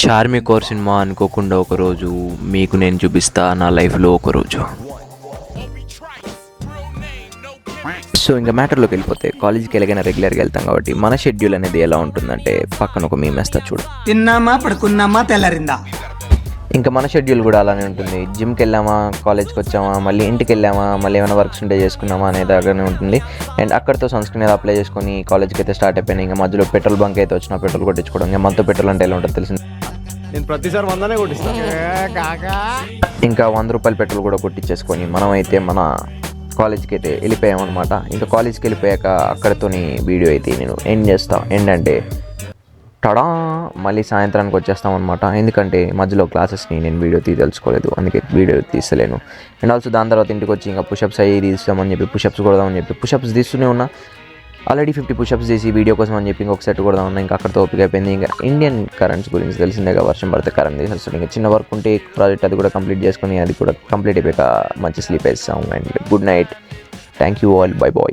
Charmi core cinema అనుకోకుండా ఒకరోజు మీకు నేను చూపిస్తా నా లైఫ్లో ఒకరోజు. సో ఇంకా మ్యాటర్లోకి వెళ్ళిపోతే, కాలేజీకి ఎలాగైనా రెగ్యులర్గా వెళ్తాం కాబట్టి మన షెడ్యూల్ అనేది ఎలా ఉంటుందంటే పక్కన ఒక మేము వేస్తా చూడు. తిన్నామా పడుకున్నామా తెల్లారిందా. ఇంకా మన షెడ్యూల్ కూడా అలానే ఉంటుంది. జిమ్కి వెళ్ళామా, కాలేజ్కి వచ్చామా, మళ్ళీ ఇంటికి వెళ్ళామా, మళ్ళీ ఏమైనా వర్క్స్ ఉంటే చేసుకున్నామా అనే దగ్గరనే ఉంటుంది. అండ్ అక్కడితో సన్ స్క్రీన్ ఏదో అప్లై చేసుకొని కాలేజ్కి అయితే స్టార్ట్ అయిపోయినాయి. ఇంకా మధ్యలో పెట్రోల్ బంక్ అయితే వచ్చిన పెట్రోల్ కొట్టించుకోవడం. ఇంకా మనతో పెట్రోల్ అంటే ఎలా ఉంటుంది తెలిసింది. నేను ప్రతిసారి 100నే కొట్టిస్తాను. ఇంకా 100 రూపాయల పెట్రోల్ కూడా కొట్టించేసుకొని మనం అయితే మన కాలేజ్కి అయితే వెళ్ళిపోయామన్నమాట. ఇంకా కాలేజ్కి వెళ్ళిపోయాక అక్కడితోని వీడియో అయితే నేను ఎండ్ చేస్తాను. ఏంటంటే టడా మళ్ళీ సాయంత్రానికి వచ్చేస్తామన్నమాట. ఎందుకంటే మధ్యలో క్లాసెస్ని నేను వీడియో తీయదలుచుకోలేదు, అందుకే వీడియో తీస్తలేను. అండ్ ఆల్సో దాని తర్వాత ఇంటికి వచ్చి ఇంకా పుషప్స్ అయ్యి తీస్తామని చెప్పి పుషప్స్ కొడదామని చెప్పి పుషప్స్ తీస్తూనే ఉన్నా. ఆల్రెడీ 50 పుషప్స్ చేసి వీడియో కోసం అని చెప్పి ఇంకొక సెట్ కొడదాం ఉన్నా. ఇంకా అక్కడితో ఓపిక అయిపోయింది. ఇంకా ఇండియన్ కరెంట్స్ గురించి తెలిసిందేగా, వర్షం పడితే కరెంట్ తీసేస్తుంది. ఇంకా చిన్న వర్క్ ఉంటే ప్రాజెక్ట్ అది కూడా కంప్లీట్ చేసుకొని అది కూడా కంప్లీట్ అయిపోయాక మంచి స్లీప్ వేస్తాం. And good night, thank you all, bye bye.